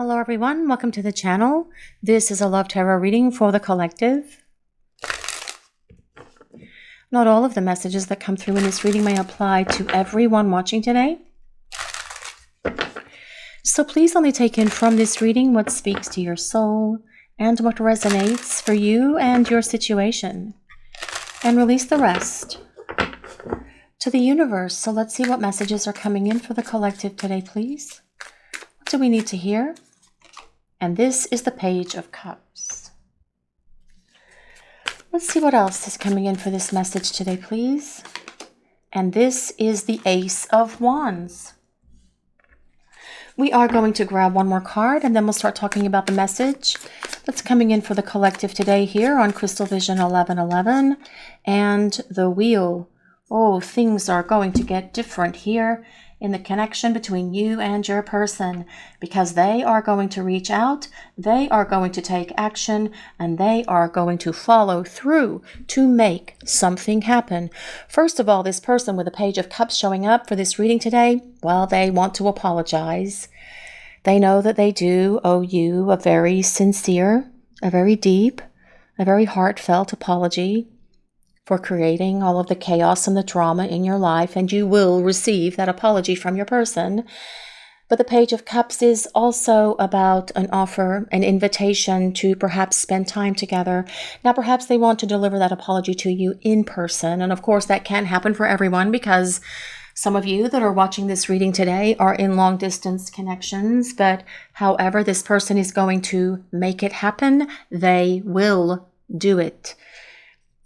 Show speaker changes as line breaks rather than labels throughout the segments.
Hello everyone, welcome to the channel. This is a love tarot reading for the collective. Not all of the messages that come through in this reading may apply to everyone watching today. So please only take in from this reading what speaks to your soul and what resonates for you and your situation. And release the rest to the universe. So let's see what messages are coming in for the collective today, please. What do we need to hear? And this is the Page of Cups. Let's see what else is coming in for this message today, please. And this is the Ace of Wands. We are going to grab one more card and then we'll start talking about the message that's coming in for the collective today here on Crystal Vision 1111 and the Wheel. Oh, things are going to get different here in the connection between you and your person, because they are going to reach out, they are going to take action, and they are going to follow through to make something happen. First of all, this person with the Page of Cups showing up for this reading today, well, they want to apologize. They know that they do owe you a very sincere, a very deep, a very heartfelt apology for creating all of the chaos and the drama in your life, and you will receive that apology from your person. But the Page of Cups is also about an offer, an invitation to perhaps spend time together. Now, perhaps they want to deliver that apology to you in person, and of course that can't happen for everyone because some of you that are watching this reading today are in long-distance connections, but however this person is going to make it happen, they will do it.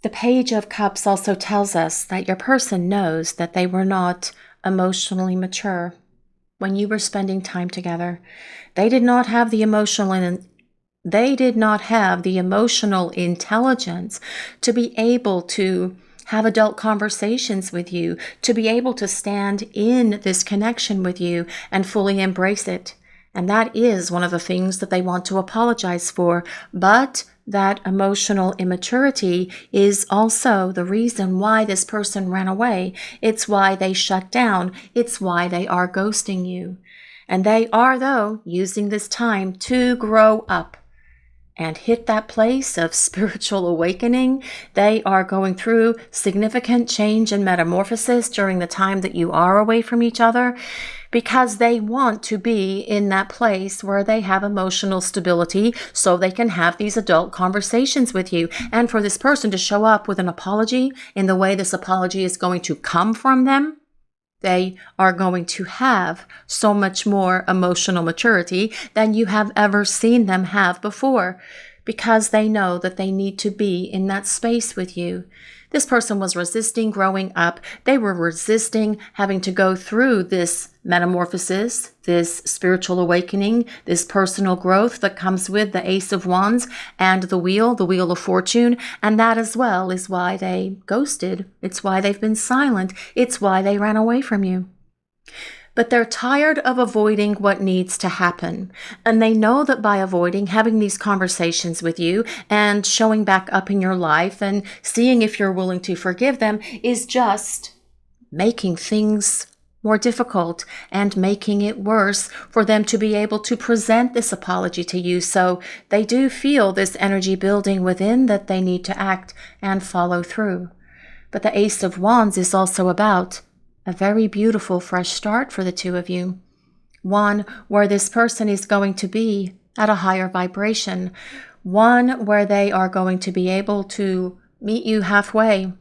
The Page of Cups also tells us that your person knows that they were not emotionally mature when you were spending time together. They did not have the emotional intelligence to be able to have adult conversations with you, to be able to stand in this connection with you and fully embrace it. And that is one of the things that they want to apologize for. But that emotional immaturity is also the reason why this person ran away. It's why they shut down. It's why they are ghosting you. And they are, though, using this time to grow up and hit that place of spiritual awakening. They are going through significant change and metamorphosis during the time that you are away from each other, because they want to be in that place where they have emotional stability so they can have these adult conversations with you. And for this person to show up with an apology in the way this apology is going to come from them, they are going to have so much more emotional maturity than you have ever seen them have before, because they know that they need to be in that space with you. This person was resisting growing up. They were resisting having to go through this metamorphosis, this spiritual awakening, this personal growth that comes with the Ace of Wands and the Wheel of Fortune. And that as well is why they ghosted. It's why they've been silent. It's why they ran away from you. But they're tired of avoiding what needs to happen. And they know that by avoiding having these conversations with you and showing back up in your life and seeing if you're willing to forgive them is just making things more difficult and making it worse for them to be able to present this apology to you. So they do feel this energy building within that they need to act and follow through. But the Ace of Wands is also about a very beautiful fresh start for the two of you. One where this person is going to be at a higher vibration. One where they are going to be able to meet you halfway.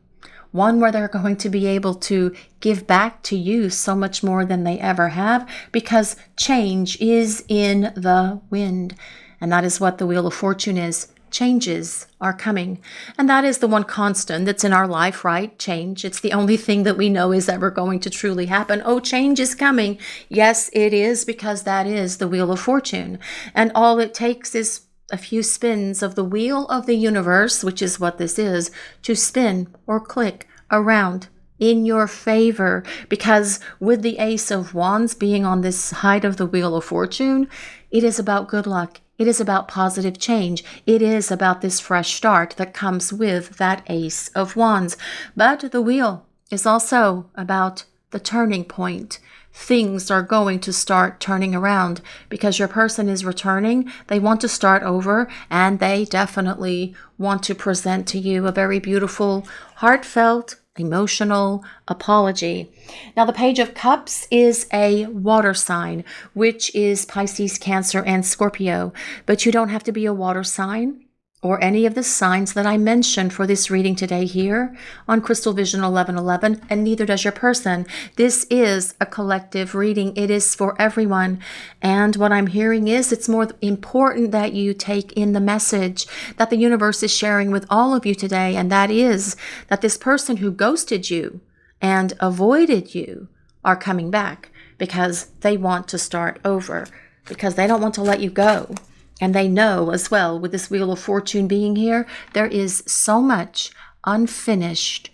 One where they're going to be able to give back to you so much more than they ever have, because change is in the wind. And that is what the Wheel of Fortune is. Changes are coming. And that is the one constant that's in our life, right? Change. It's the only thing that we know is ever going to truly happen. Oh, change is coming. Yes, it is, because that is the Wheel of Fortune. And all it takes is a few spins of the wheel of the universe, which is what this is, to spin or click around in your favor. Because with the Ace of Wands being on this side of the Wheel of Fortune, it is about good luck. It is about positive change. It is about this fresh start that comes with that Ace of Wands. But the Wheel is also about the turning point, things are going to start turning around because your person is returning. They want to start over, and they definitely want to present to you a very beautiful, heartfelt, emotional apology. Now, the Page of Cups is a water sign, which is Pisces, Cancer, and Scorpio. But you don't have to be a water sign or any of the signs that I mentioned for this reading today here on Crystal Vision 1111, and neither does your person. This is a collective reading. It is for everyone. And what I'm hearing is it's more important that you take in the message that the universe is sharing with all of you today, and that is that this person who ghosted you and avoided you are coming back because they want to start over, because they don't want to let you go. And they know as well, with this Wheel of Fortune being here, there is so much unfinished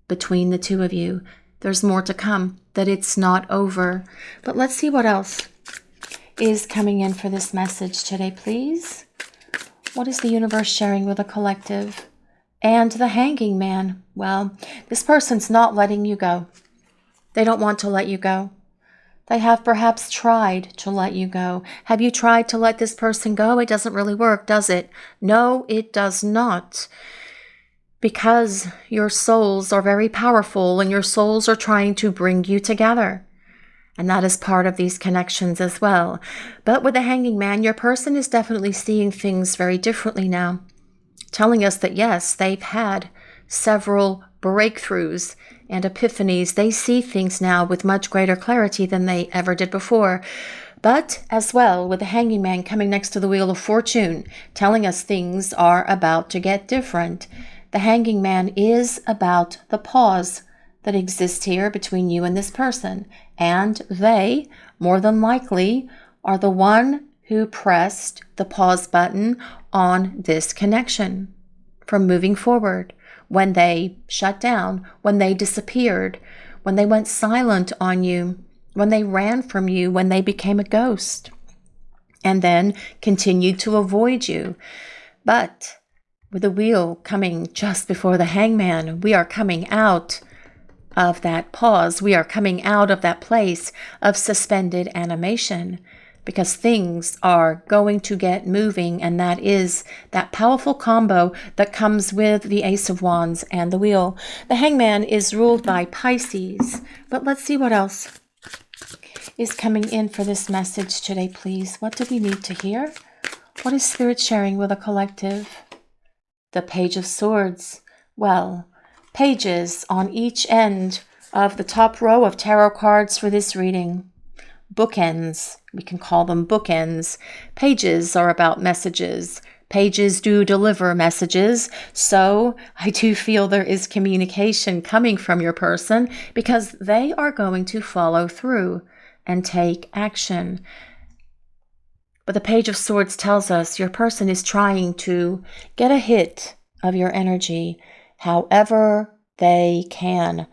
between the two of you. There's more to come, that it's not over. But let's see what else is coming in for this message today, please. What is the universe sharing with the collective? And the Hanging Man. Well, this person's not letting you go. They don't want to let you go. They have perhaps tried to let you go. Have you tried to let this person go? It doesn't really work, does it? No, it does not. Because your souls are very powerful and your souls are trying to bring you together. And that is part of these connections as well. But with the Hanging Man, your person is definitely seeing things very differently now. Telling us that yes, they've had several breakthroughs and epiphanies. They see things now with much greater clarity than they ever did before. But as well, with the Hanging Man coming next to the Wheel of Fortune, telling us things are about to get different. The Hanging Man is about the pause that exists here between you and this person. And they, more than likely, are the one who pressed the pause button on this connection from moving forward. When they shut down, when they disappeared, when they went silent on you, when they ran from you, when they became a ghost, and then continued to avoid you. But with the wheel coming just before the Hangman, we are coming out of that pause. We are coming out of that place of suspended animation, because things are going to get moving, and that is that powerful combo that comes with the Ace of Wands and the Wheel. The Hangman is ruled by Pisces, but let's see what else is coming in for this message today, please. What do we need to hear? What is Spirit sharing with a collective? The Page of Swords. Well, pages on each end of the top row of tarot cards for this reading. Bookends. We can call them bookends. Pages are about messages. Pages do deliver messages. So I do feel there is communication coming from your person because they are going to follow through and take action. But the Page of Swords tells us your person is trying to get a hit of your energy however they can.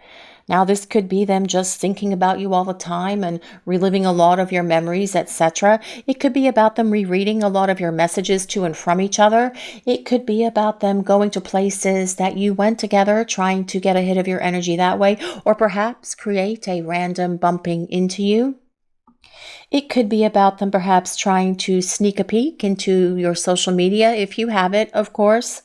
Now, this could be them just thinking about you all the time and reliving a lot of your memories, etc. It could be about them rereading a lot of your messages to and from each other. It could be about them going to places that you went together, trying to get a hit of your energy that way, or perhaps create a random bumping into you. It could be about them perhaps trying to sneak a peek into your social media, if you have it, of course,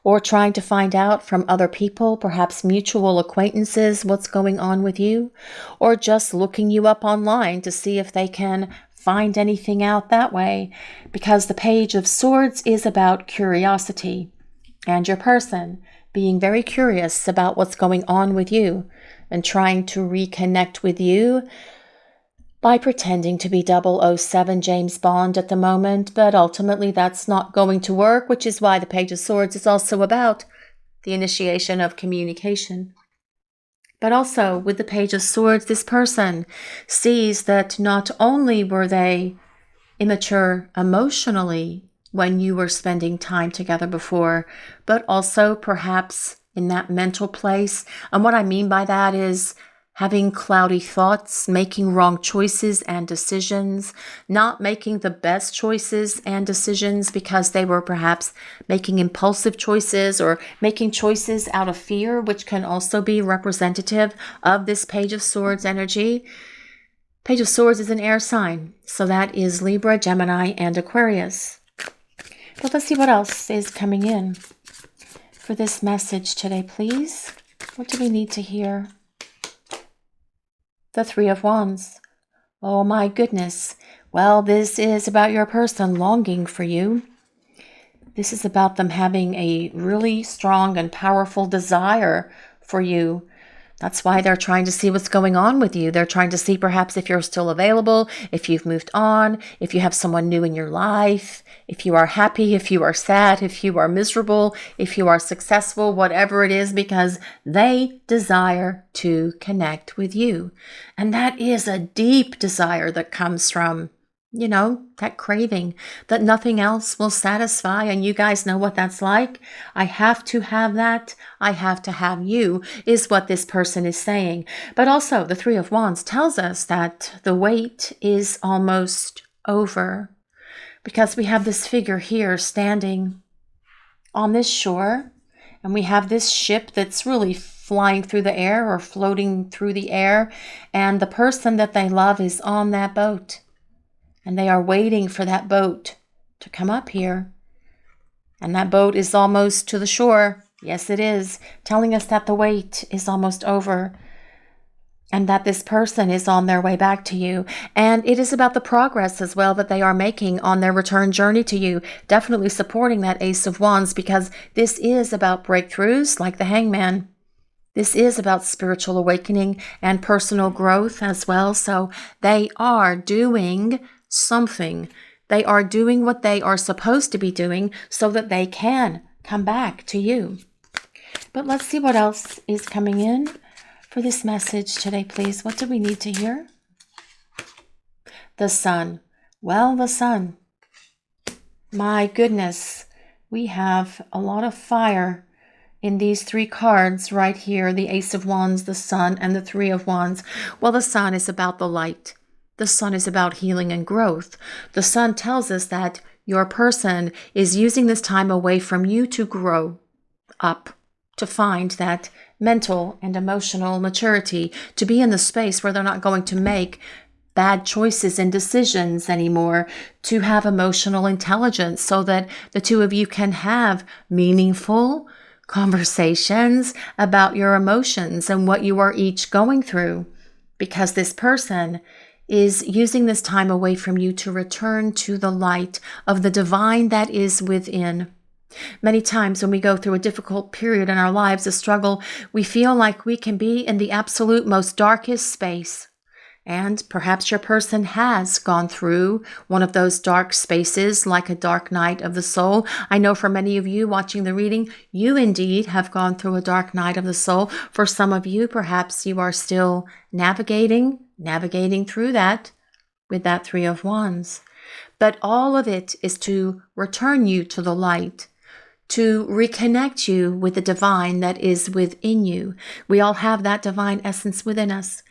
or trying to find out from other people, perhaps mutual acquaintances, what's going on with you, or just looking you up online to see if they can find anything out that way, because the Page of Swords is about curiosity and your person being very curious about what's going on with you and trying to reconnect with you by pretending to be 007 James Bond at the moment, but ultimately that's not going to work, which is why the Page of Swords is also about the initiation of communication. But also with the Page of Swords, this person sees that not only were they immature emotionally when you were spending time together before, but also perhaps in that mental place. And what I mean by that is having cloudy thoughts, making wrong choices and decisions, not making the best choices and decisions because they were perhaps making impulsive choices or making choices out of fear, which can also be representative of this Page of Swords energy. Page of Swords is an air sign, so that is Libra, Gemini, and Aquarius. But let's see what else is coming in for this message today, please. What do we need to hear? The Three of Wands. Oh my goodness. Well, this is about your person longing for you. This is about them having a really strong and powerful desire for you. That's why they're trying to see what's going on with you. They're trying to see perhaps if you're still available, if you've moved on, if you have someone new in your life, if you are happy, if you are sad, if you are miserable, if you are successful, whatever it is, because they desire to connect with you. And that is a deep desire that comes from, that craving that nothing else will satisfy. And you guys know what that's like. I have to have that. I have to have you, is what this person is saying. But also the Three of Wands tells us that the wait is almost over, because we have this figure here standing on this shore, and we have this ship that's really flying through the air or floating through the air, and the person that they love is on that boat. And they are waiting for that boat to come up here. And that boat is almost to the shore. Yes, it is. Telling us that the wait is almost over. And that this person is on their way back to you. And it is about the progress as well that they are making on their return journey to you. Definitely supporting that Ace of Wands, because this is about breakthroughs like the Hangman. This is about spiritual awakening and personal growth as well. So they are doing something. They are doing what they are supposed to be doing so that they can come back to you. But let's see what else is coming in for this message today, please. What do we need to hear? The Sun. Well, the Sun. My goodness. We have a lot of fire in these three cards right here. The Ace of Wands, the Sun, and the Three of Wands. Well, the Sun is about the light. The Sun is about healing and growth. The Sun tells us that your person is using this time away from you to grow up, to find that mental and emotional maturity, to be in the space where they're not going to make bad choices and decisions anymore, to have emotional intelligence so that the two of you can have meaningful conversations about your emotions and what you are each going through. Because this person is using this time away from you to return to the light of the divine that is within. Many times when we go through a difficult period in our lives, a struggle, we feel like we can be in the absolute most darkest space. And perhaps your person has gone through one of those dark spaces, like a dark night of the soul. I know for many of you watching the reading, you indeed have gone through a dark night of the soul. For some of you, perhaps you are still navigating through that with that Three of Wands. But all of it is to return you to the light, to reconnect you with the divine that is within you. We all have that divine essence within us.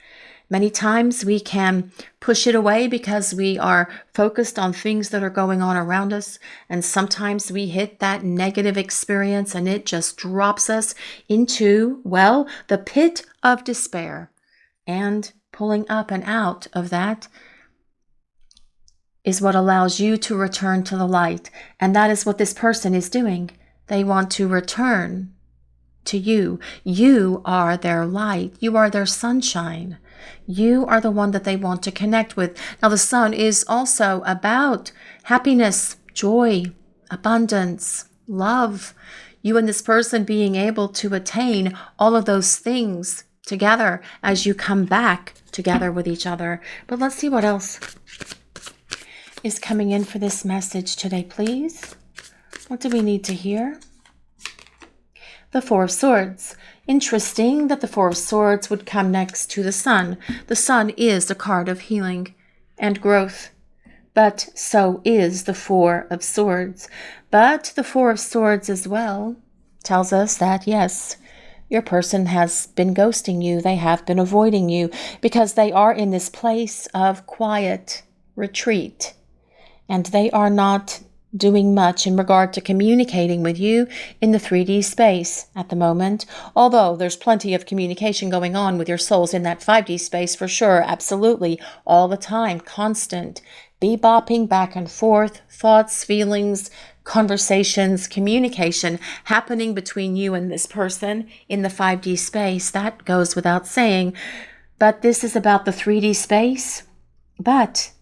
Many times we can push it away because we are focused on things that are going on around us. And sometimes we hit that negative experience and it just drops us into, well, the pit of despair. And pulling up and out of that is what allows you to return to the light. And that is what this person is doing. They want to return to you. You are their light. You are their sunshine. You are the one that they want to connect with. Now, the Sun is also about happiness, joy, abundance, love. You and this person being able to attain all of those things together as you come back together with each other. But let's see what else is coming in for this message today, please. What do we need to hear? The Four of Swords. Interesting that the Four of Swords would come next to the Sun. The Sun is a card of healing and growth, but so is the Four of Swords. But the Four of Swords as well tells us that, yes, your person has been ghosting you. They have been avoiding you because they are in this place of quiet retreat. And they are not doing much in regard to communicating with you in the 3D space at the moment, although there's plenty of communication going on with your souls in that 5D space for sure, absolutely, all the time, constant, bebopping back and forth, thoughts, feelings, conversations, communication happening between you and this person in the 5D space. That goes without saying, but this is about the 3D space. But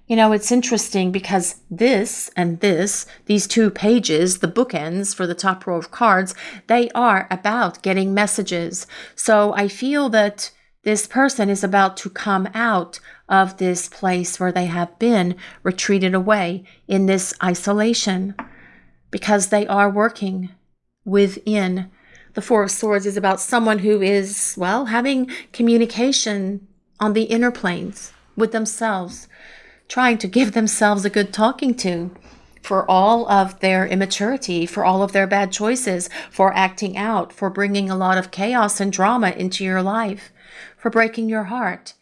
it's interesting because this and these two pages, the bookends for the top row of cards, they are about getting messages. So I feel that this person is about to come out of this place where they have been retreated away in this isolation because they are working within. The Four of Swords is about someone who is, having communication on the inner planes with themselves, trying to give themselves a good talking to for all of their immaturity, for all of their bad choices, for acting out, for bringing a lot of chaos and drama into your life, for breaking your heart,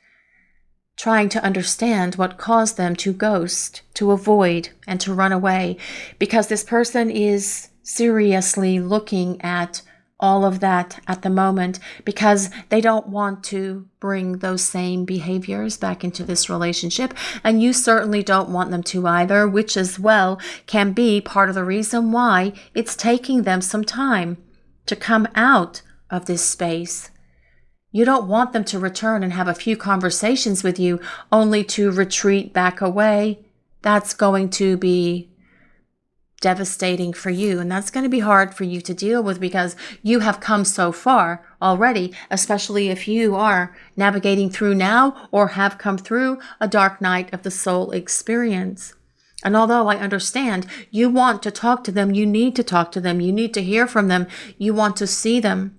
trying to understand what caused them to ghost, to avoid, and to run away, because this person is seriously looking at all of that at the moment because they don't want to bring those same behaviors back into this relationship. And you certainly don't want them to either, which as well can be part of the reason why it's taking them some time to come out of this space. You don't want them to return and have a few conversations with you only to retreat back away. That's going to be devastating for you, and that's going to be hard for you to deal with because you have come so far already, especially if you are navigating through now or have come through a dark night of the soul experience. And although I understand you want to talk to them, you need to talk to them, you need to hear from them, you want to see them,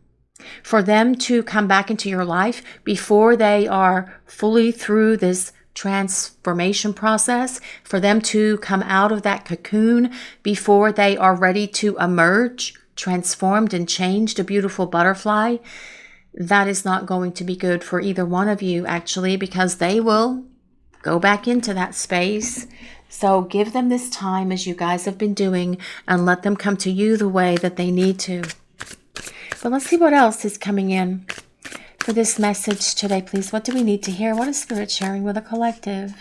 for them to come back into your life before they are fully through this transformation process, for them to come out of that cocoon before they are ready to emerge, transformed and changed, a beautiful butterfly. That is not going to be good for either one of you, actually, because they will go back into that space. So give them this time as you guys have been doing and let them come to you the way that they need to. But let's see what else is coming in for this message today, please. What do we need to hear? What is Spirit sharing with the collective?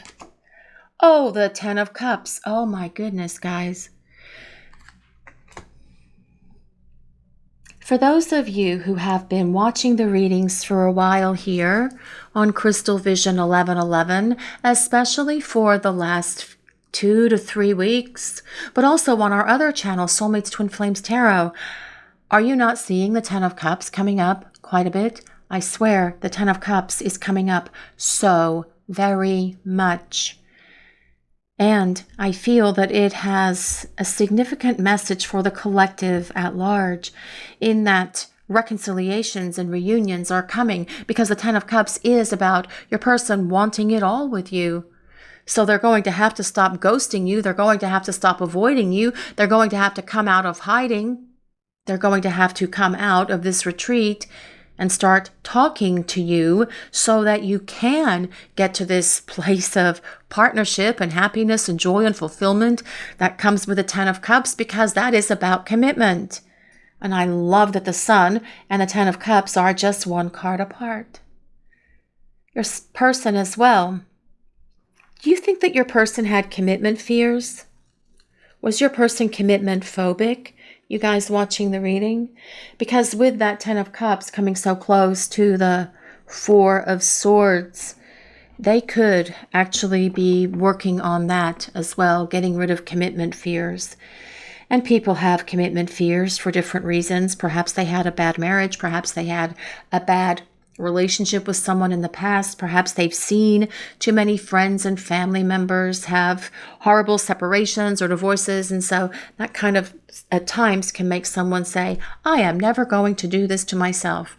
Oh, the Ten of Cups. Oh my goodness, guys. For those of you who have been watching the readings for a while here on Crystal Vision 1111, especially for the last 2 to 3 weeks, but also on our other channel, Soulmates Twin Flames Tarot, are you not seeing the Ten of Cups coming up quite a bit? I swear the Ten of Cups is coming up so very much. And I feel that it has a significant message for the collective at large, in that reconciliations and reunions are coming, because the Ten of Cups is about your person wanting it all with you. So they're going to have to stop ghosting you. They're going to have to stop avoiding you. They're going to have to come out of hiding. They're going to have to come out of this retreat and start talking to you so that you can get to this place of partnership and happiness and joy and fulfillment that comes with the Ten of Cups, because that is about commitment. And I love that the Sun and the Ten of Cups are just one card apart. Your person as well. Do you think that your person had commitment fears? Was your person commitment phobic? You guys watching the reading? Because with that Ten of Cups coming so close to the Four of Swords, they could actually be working on that as well, getting rid of commitment fears. And people have commitment fears for different reasons. Perhaps they had a bad marriage. Perhaps they had a bad relationship with someone in the past. Perhaps they've seen too many friends and family members have horrible separations or divorces. And so that kind of at times can make someone say, I am never going to do this to myself.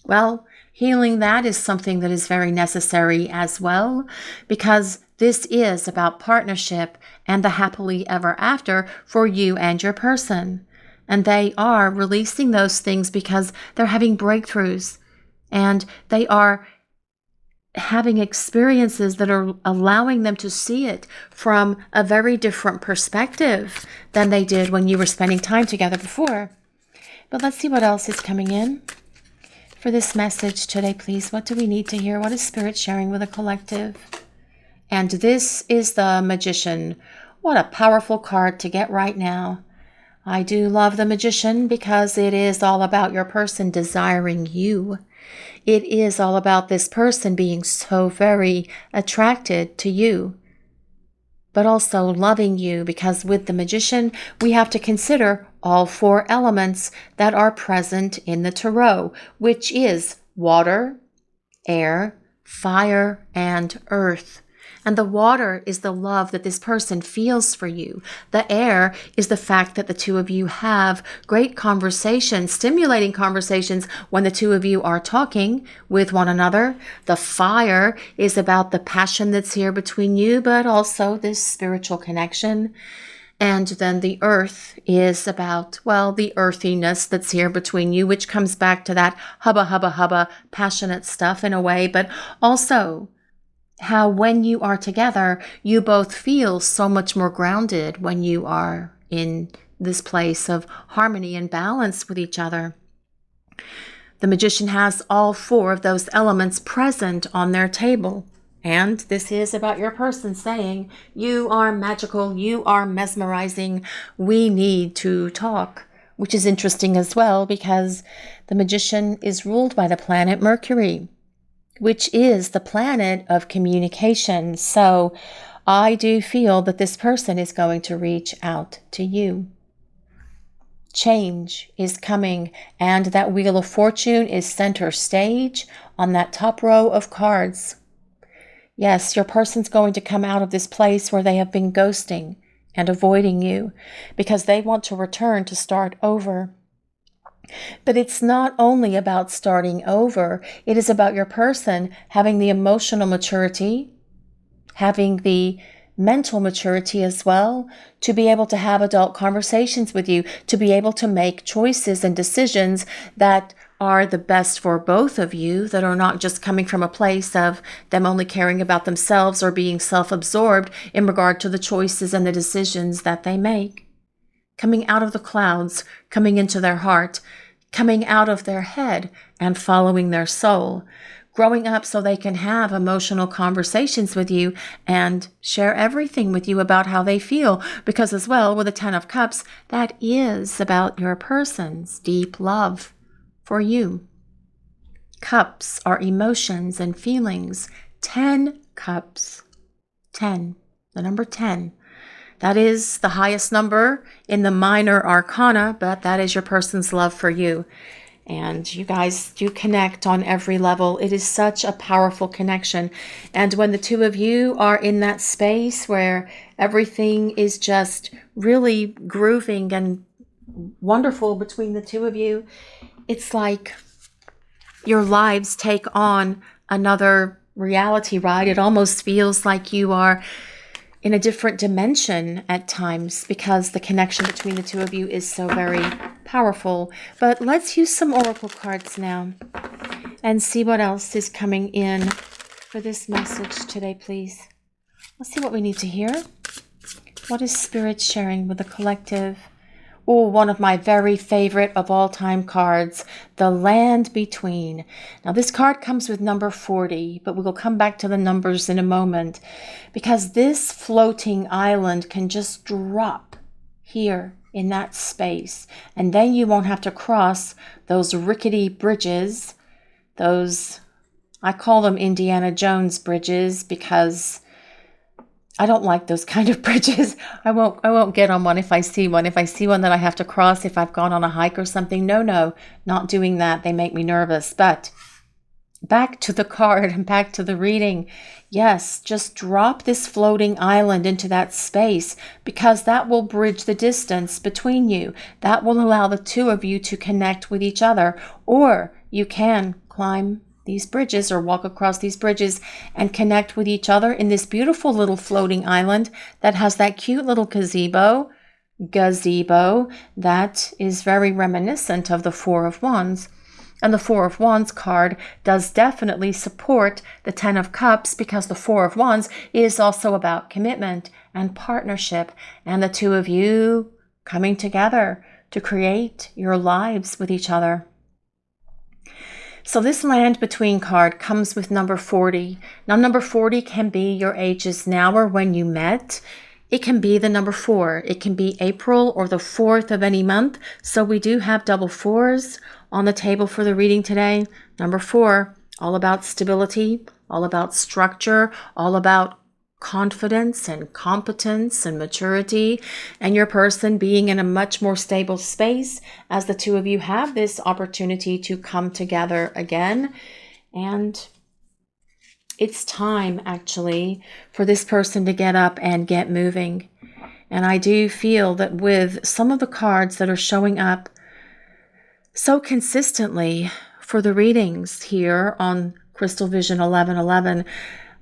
Well, healing that is something that is very necessary as well, because this is about partnership and the happily ever after for you and your person. And they are releasing those things because they're having breakthroughs. And they are having experiences that are allowing them to see it from a very different perspective than they did when you were spending time together before. But let's see what else is coming in for this message today, please. What do we need to hear? What is Spirit sharing with the collective? And this is the Magician. What a powerful card to get right now. I do love the Magician because it is all about your person desiring you. It is all about this person being so very attracted to you, but also loving you, because with the Magician, we have to consider all 4 elements that are present in the tarot, which is water, air, fire, and earth. And the water is the love that this person feels for you. The air is the fact that the two of you have great conversations, stimulating conversations when the two of you are talking with one another. The fire is about the passion that's here between you, but also this spiritual connection. And then the earth is about, well, the earthiness that's here between you, which comes back to that hubba, hubba, hubba, passionate stuff in a way, but also how when you are together, you both feel so much more grounded when you are in this place of harmony and balance with each other. The Magician has all 4 of those elements present on their table. And this is about your person saying, you are magical, you are mesmerizing, we need to talk. Which is interesting as well, because the Magician is ruled by the planet Mercury, which is the planet of communication. So I do feel that this person is going to reach out to you. Change is coming, and that Wheel of Fortune is center stage on that top row of cards. Yes, your person's going to come out of this place where they have been ghosting and avoiding you because they want to return to start over. But it's not only about starting over, it is about your person having the emotional maturity, having the mental maturity as well, to be able to have adult conversations with you, to be able to make choices and decisions that are the best for both of you, that are not just coming from a place of them only caring about themselves or being self-absorbed in regard to the choices and the decisions that they make. Coming out of the clouds, coming into their heart, coming out of their head and following their soul, growing up so they can have emotional conversations with you and share everything with you about how they feel. Because as well, with the 10 of Cups, that is about your person's deep love for you. Cups are emotions and feelings. 10 cups. 10. The number 10. That is the highest number in the minor arcana, but that is your person's love for you. And you guys do connect on every level. It is such a powerful connection. And when the two of you are in that space where everything is just really grooving and wonderful between the two of you, it's like your lives take on another reality, right? It almost feels like you are in a different dimension at times because the connection between the two of you is so very powerful. But let's use some oracle cards now and see what else is coming in for this message today, please. Let's see what we need to hear. What is Spirit sharing with the collective? Oh, one of my very favorite of all time cards, the Land Between. Now this card comes with number 40, but we will come back to the numbers in a moment, because this floating island can just drop here in that space, and then you won't have to cross those rickety bridges, those, I call them Indiana Jones bridges, because I don't like those kind of bridges. I won't get on one if I see one. If I see one that I have to cross, if I've gone on a hike or something, no, not doing that. They make me nervous. But back to the card and back to the reading. Yes, just drop this floating island into that space, because that will bridge the distance between you. That will allow the two of you to connect with each other. Or you can climb these bridges or walk across these bridges and connect with each other in this beautiful little floating island that has that cute little gazebo that is very reminiscent of the Four of Wands. And the Four of Wands card does definitely support the Ten of Cups, because the Four of Wands is also about commitment and partnership and the two of you coming together to create your lives with each other. So this Land Between card comes with number 40. Now, number 40 can be your ages now or when you met. It can be the number 4. It can be April or the 4th of any month. So we do have double 4s on the table for the reading today. Number 4, all about stability, all about structure, all about confidence and competence and maturity, and your person being in a much more stable space as the two of you have this opportunity to come together again. And it's time, actually, for this person to get up and get moving. And I do feel that with some of the cards that are showing up so consistently for the readings here on Crystal Vision 1111,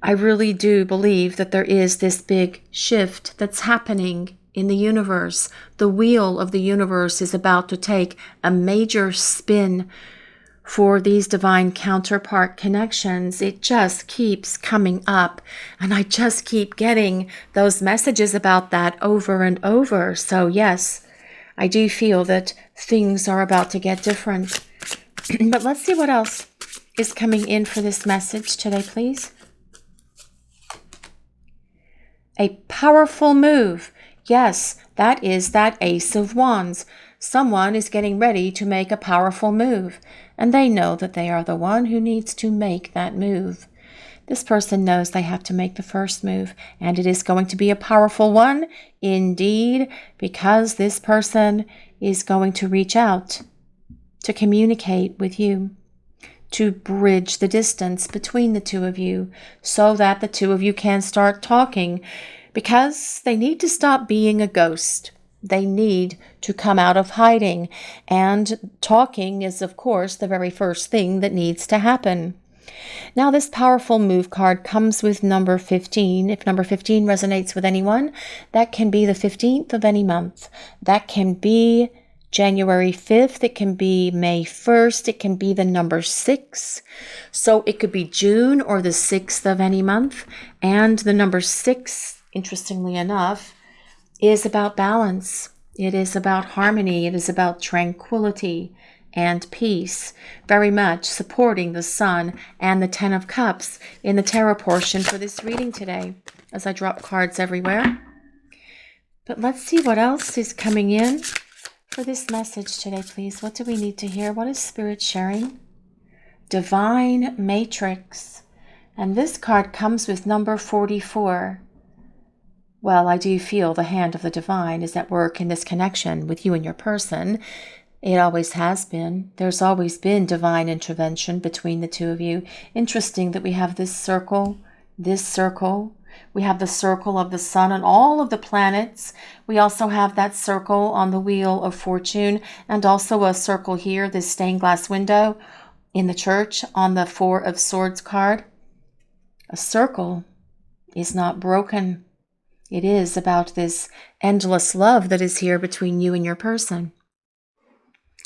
I really do believe that there is this big shift that's happening in the universe. The wheel of the universe is about to take a major spin for these divine counterpart connections. It just keeps coming up, and I just keep getting those messages about that over and over. So yes, I do feel that things are about to get different. But let's see what else is coming in for this message today, please. A powerful move. Yes, that is that Ace of Wands. Someone is getting ready to make a powerful move, and they know that they are the one who needs to make that move. This person knows they have to make the first move, and it is going to be a powerful one indeed, because this person is going to reach out to communicate with you, to bridge the distance between the two of you so that the two of you can start talking, because they need to stop being a ghost. They need to come out of hiding, and talking is, of course, the very first thing that needs to happen. Now, this powerful move card comes with number 15. If number 15 resonates with anyone, that can be the 15th of any month. That can be January 5th. It can be May 1st. It can be the number 6. So it could be June or the 6th of any month. And the number 6, interestingly enough, is about balance. It is about harmony. It is about tranquility and peace, very much supporting the Sun and the Ten of Cups in the tarot portion for this reading today, as I drop cards everywhere. But let's see what else is coming in for this message today, please. What do we need to hear? What is Spirit sharing? Divine Matrix. And this card comes with number 44. Well, I do feel the hand of the divine is at work in this connection with you and your person. It always has been. There's always been divine intervention between the two of you. Interesting that we have this circle. We have the circle of the sun and all of the planets. We also have that circle on the Wheel of Fortune, and also a circle here, this stained glass window in the church on the Four of Swords card. A circle is not broken. It is about this endless love that is here between you and your person.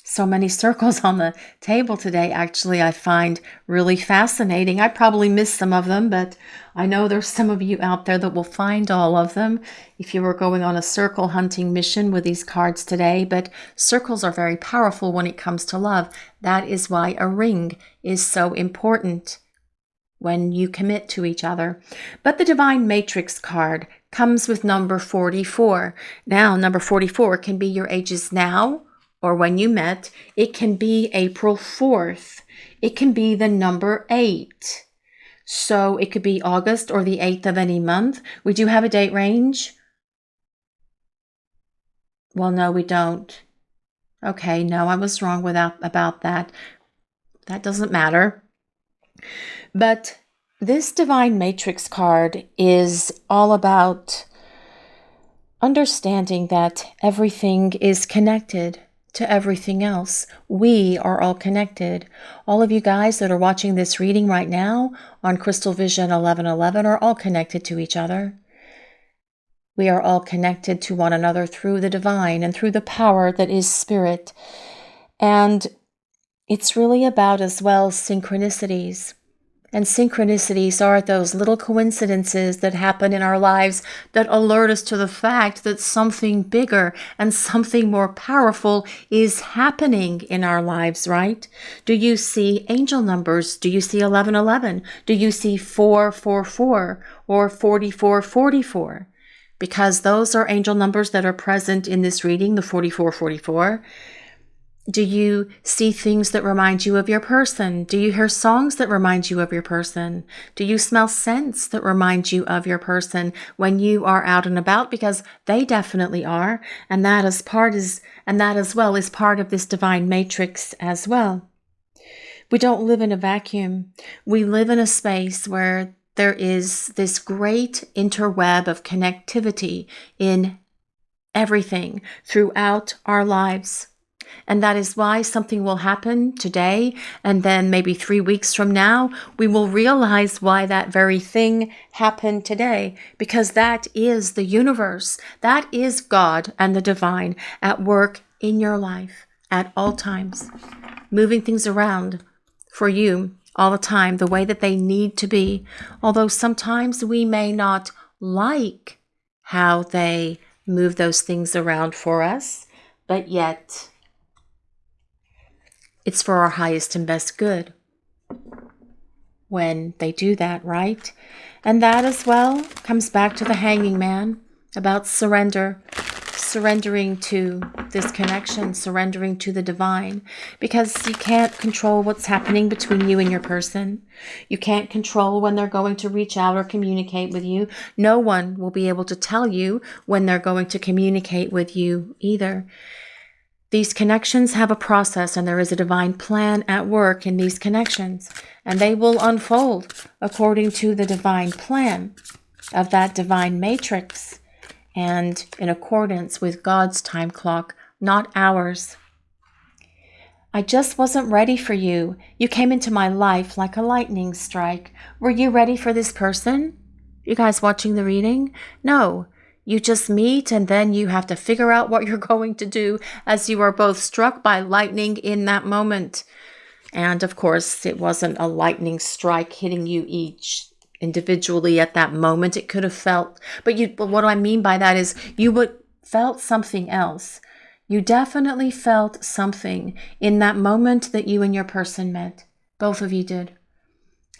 So many circles on the table today, actually, I find really fascinating. I probably missed some of them, but I know there's some of you out there that will find all of them if you were going on a circle hunting mission with these cards today. But circles are very powerful when it comes to love. That is why a ring is so important when you commit to each other. But the Divine Matrix card comes with number 44. Now, number 44 can be your ages now or when you met. It can be April 4th. It can be the number 8. So it could be August or the 8th of any month. We do have a date range. Well, no, we don't. Okay, no, I was wrong about that. That doesn't matter. But this Divine Matrix card is all about understanding that everything is connected to everything else. We are all connected. All of you guys that are watching this reading right now on Crystal Vision 1111 are all connected to each other. We are all connected to one another through the divine and through the power that is spirit. And It's really about as well synchronicities. And synchronicities are those little coincidences that happen in our lives that alert us to the fact that something bigger and something more powerful is happening in our lives, right? Do you see angel numbers? Do you see 1111? Do you see 444 or 4444? Because those are angel numbers that are present in this reading, the 4444. Do you see things that remind you of your person? Do you hear songs that remind you of your person? Do you smell scents that remind you of your person when you are out and about? Because they definitely are, and that as well is part of this divine matrix as well. We don't live in a vacuum. We live in a space where there is this great interweb of connectivity in everything throughout our lives. And that is why something will happen today, and then maybe 3 weeks from now, we will realize why that very thing happened today, because that is the universe. That is God and the divine at work in your life at all times, moving things around for you all the time, the way that they need to be. Although sometimes we may not like how they move those things around for us, but yet it's for our highest and best good when they do that, right? And that as well comes back to the Hanging Man, about surrendering to this connection, surrendering to the divine, because you can't control what's happening between you and your person. You can't control when they're going to reach out or communicate with you. No one will be able to tell you when they're going to communicate with you either. These connections have a process, and there is a divine plan at work in these connections, and they will unfold according to the divine plan of that divine matrix and in accordance with God's time clock, not ours. I just wasn't ready for you. You came into my life like a lightning strike. Were you ready for this person? You guys watching the reading? No. You just meet, and then you have to figure out what you're going to do as you are both struck by lightning in that moment. And of course, it wasn't a lightning strike hitting you each individually at that moment. It could have felt, but what I mean by that is you would felt something else. You definitely felt something in that moment that you and your person met. Both of you did.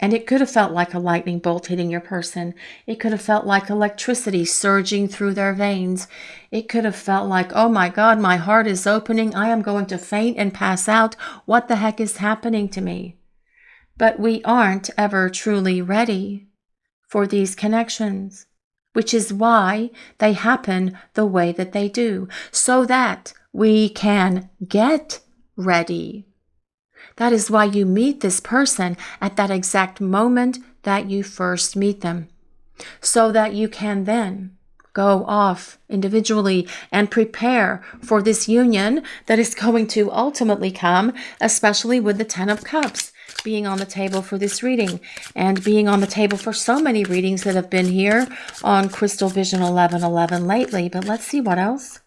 And it could have felt like a lightning bolt hitting your person. It could have felt like electricity surging through their veins. It could have felt like, oh my God, my heart is opening. I am going to faint and pass out. What the heck is happening to me? But we aren't ever truly ready for these connections, which is why they happen the way that they do, so that we can get ready. That is why you meet this person at that exact moment that you first meet them, so that you can then go off individually and prepare for this union that is going to ultimately come, especially with the 10 of Cups being on the table for this reading and being on the table for so many readings that have been here on Crystal Vision 1111 lately. But let's see what else.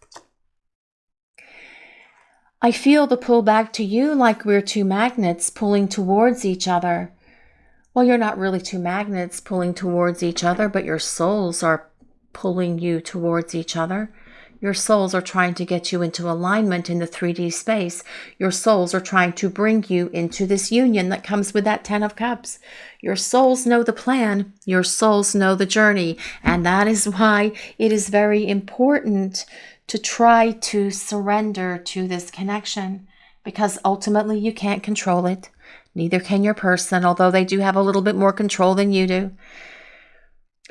I feel the pull back to you like we're two magnets pulling towards each other. Well, you're not really two magnets pulling towards each other, but your souls are pulling you towards each other. Your souls are trying to get you into alignment in the 3D space. Your souls are trying to bring you into this union that comes with that 10 of Cups. Your souls know the plan. Your souls know the journey. And that is why it is very important to try to surrender to this connection, because ultimately you can't control it. Neither can your person, although they do have a little bit more control than you do,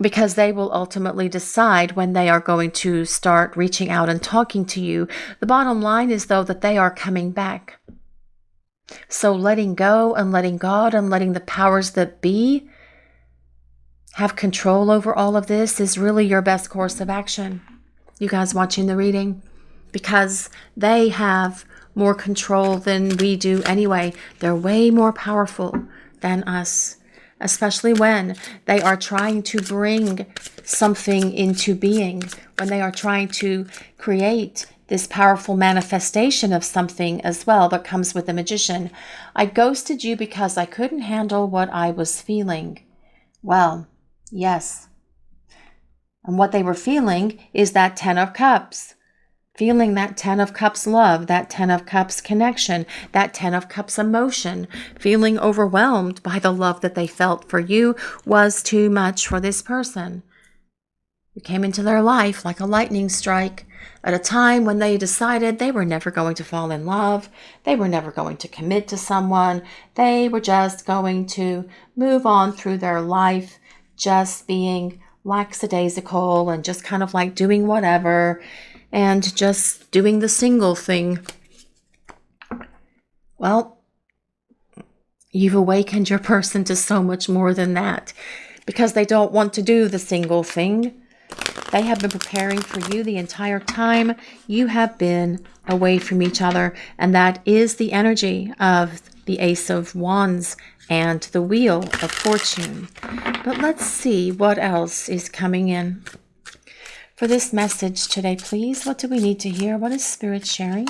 because they will ultimately decide when they are going to start reaching out and talking to you. The bottom line is, though, that they are coming back. So letting go and letting God and letting the powers that be have control over all of this is really your best course of action. You guys watching the reading, because they have more control than we do anyway. They're way more powerful than us, especially when they are trying to bring something into being, when they are trying to create this powerful manifestation of something as well that comes with the Magician. I ghosted you because I couldn't handle what I was feeling. Well, yes. And what they were feeling is that 10 of Cups. Feeling that 10 of Cups love, that 10 of Cups connection, that 10 of Cups emotion. Feeling overwhelmed by the love that they felt for you was too much for this person. You came into their life like a lightning strike at a time when they decided they were never going to fall in love. They were never going to commit to someone. They were just going to move on through their life, just being lackadaisical and just kind of like doing whatever and just doing the single thing. Well, you've awakened your person to so much more than that because they don't want to do the single thing. They have been preparing for you the entire time you have been away from each other, and that is the energy of the Ace of Wands and the Wheel of Fortune. But let's see what else is coming in. For this message today, please, what do we need to hear? What is Spirit sharing?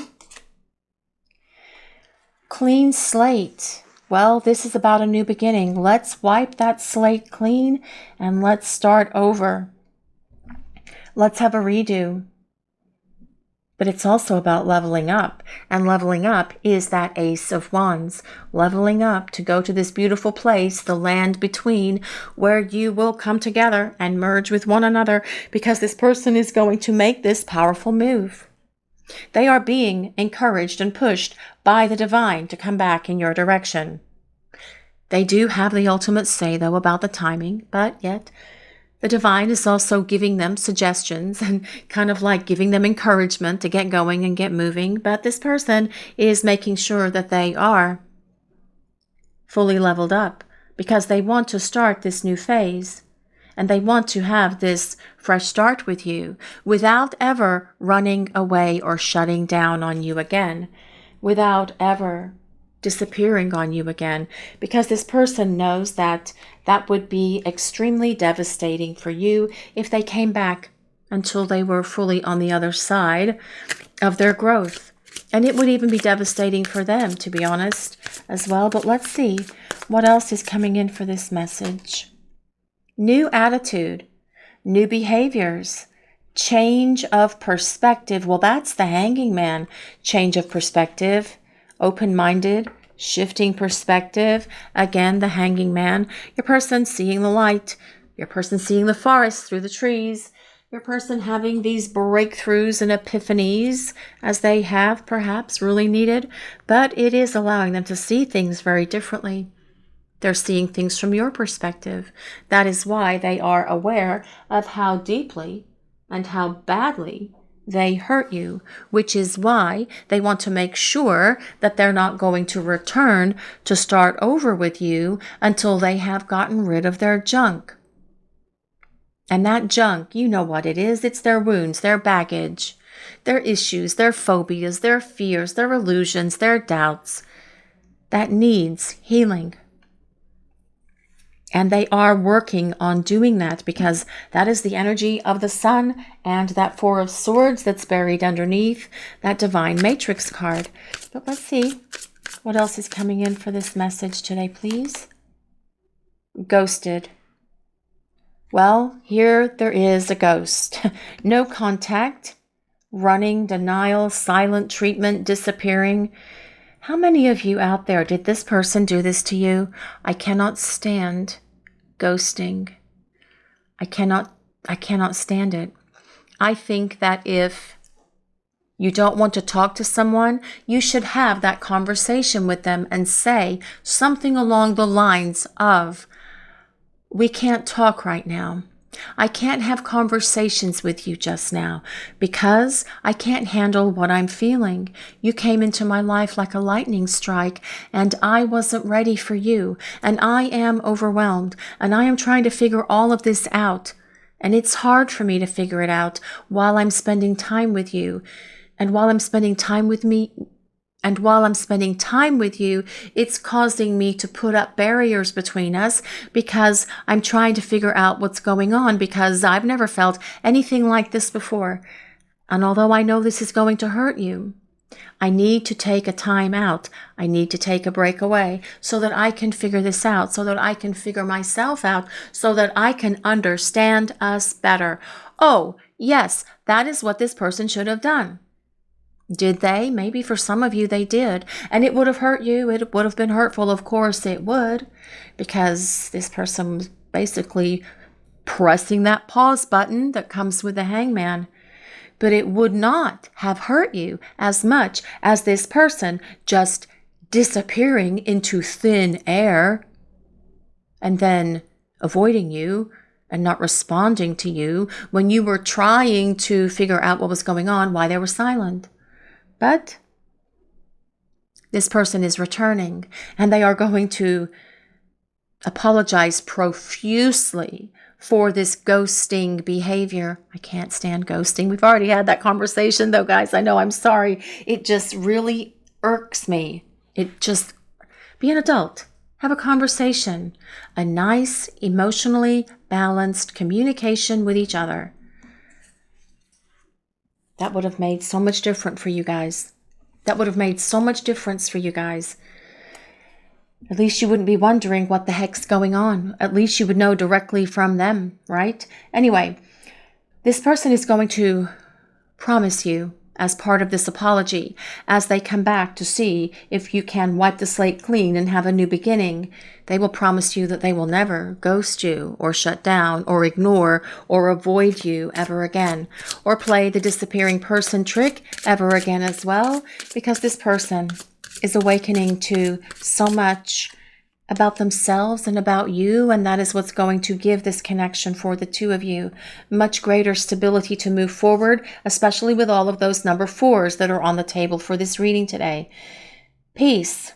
Clean slate. Well, this is about a new beginning. Let's wipe that slate clean and let's start over. Let's have a redo. But it's also about leveling up. And leveling up is that Ace of Wands. Leveling up to go to this beautiful place, the land between, where you will come together and merge with one another because this person is going to make this powerful move. They are being encouraged and pushed by the divine to come back in your direction. They do have the ultimate say, though, about the timing, but yet the divine is also giving them suggestions and kind of like giving them encouragement to get going and get moving. But this person is making sure that they are fully leveled up because they want to start this new phase and they want to have this fresh start with you without ever running away or shutting down on you again, without ever disappearing on you again, because this person knows that that would be extremely devastating for you if they came back until they were fully on the other side of their growth. And it would even be devastating for them, to be honest, as well. But let's see what else is coming in for this message. New attitude, new behaviors, change of perspective. Well, that's the Hanging Man. Change of perspective. Open-minded, shifting perspective. Again, the Hanging Man. Your person seeing the light. Your person seeing the forest through the trees. Your person having these breakthroughs and epiphanies as they have perhaps really needed. But it is allowing them to see things very differently. They're seeing things from your perspective. That is why they are aware of how deeply and how badly they hurt you, which is why they want to make sure that they're not going to return to start over with you until they have gotten rid of their junk. And that junk, you know what it is. It's their wounds, their baggage, their issues, their phobias, their fears, their illusions, their doubts that needs healing. And they are working on doing that because that is the energy of the sun and that Four of Swords that's buried underneath that Divine Matrix card. But let's see what else is coming in for this message today, please. Ghosted. Well, here there is a ghost. No contact, running, denial, silent treatment, disappearing. How many of you out there did this person do this to you? I cannot stand ghosting. I cannot stand it. I think that if you don't want to talk to someone, you should have that conversation with them and say something along the lines of, we can't talk right now. I can't have conversations with you just now because I can't handle what I'm feeling. You came into my life like a lightning strike and I wasn't ready for you and I am overwhelmed and I am trying to figure all of this out and it's hard for me to figure it out while I'm spending time with you and while I'm spending time with me. And while I'm spending time with you, it's causing me to put up barriers between us because I'm trying to figure out what's going on because I've never felt anything like this before. And although I know this is going to hurt you, I need to take a time out. I need to take a break away so that I can figure this out, so that I can figure myself out, so that I can understand us better. Oh, yes, that is what this person should have done. Did they? Maybe for some of you they did. And it would have hurt you. It would have been hurtful. Of course it would. Because this person was basically pressing that pause button that comes with the hangman. But it would not have hurt you as much as this person just disappearing into thin air and then avoiding you and not responding to you when you were trying to figure out what was going on, why they were silent. But this person is returning, and they are going to apologize profusely for this ghosting behavior. I can't stand ghosting. We've already had that conversation though, guys. I know, I'm sorry. It just really irks me. Be an adult. Have a conversation. A nice, emotionally balanced communication with each other. That would have made so much difference for you guys. That would have made so much difference for you guys. At least you wouldn't be wondering what the heck's going on. At least you would know directly from them, right? Anyway, this person is going to promise you, as part of this apology, as they come back to see if you can wipe the slate clean and have a new beginning, they will promise you that they will never ghost you or shut down or ignore or avoid you ever again, or play the disappearing person trick ever again as well, because this person is awakening to so much about themselves and about you, and that is what's going to give this connection for the two of you much greater stability to move forward, especially with all of those number 4s that are on the table for this reading today. Peace.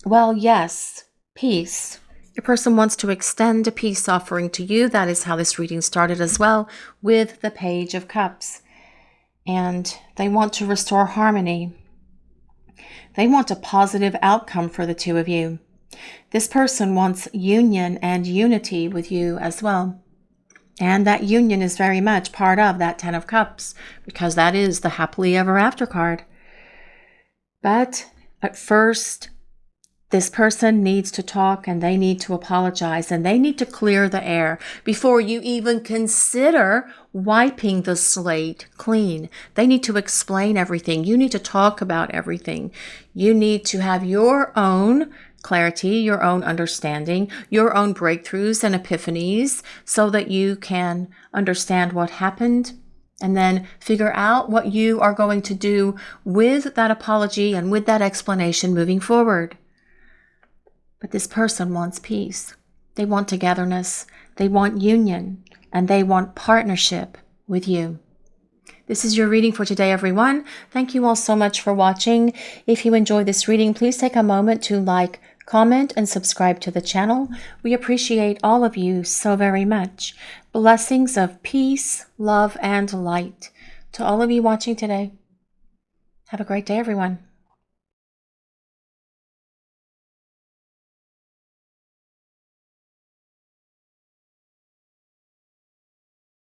Well, yes, peace. Your person wants to extend a peace offering to you. That is how this reading started as well, with the Page of Cups. And they want to restore harmony. They want a positive outcome for the two of you. This person wants union and unity with you as well. And that union is very much part of that 10 of Cups, because that is the happily ever after card. But at first, this person needs to talk, and they need to apologize, and they need to clear the air before you even consider wiping the slate clean. They need to explain everything. You need to talk about everything. You need to have your own clarity, your own understanding, your own breakthroughs and epiphanies, so that you can understand what happened and then figure out what you are going to do with that apology and with that explanation moving forward. But this person wants peace. They want togetherness. They want union. And they want partnership with you. This is your reading for today, everyone. Thank you all so much for watching. If you enjoyed this reading, please take a moment to like, comment, and subscribe to the channel. We appreciate all of you so very much. Blessings of peace, love, and light to all of you watching today. Have a great day, everyone.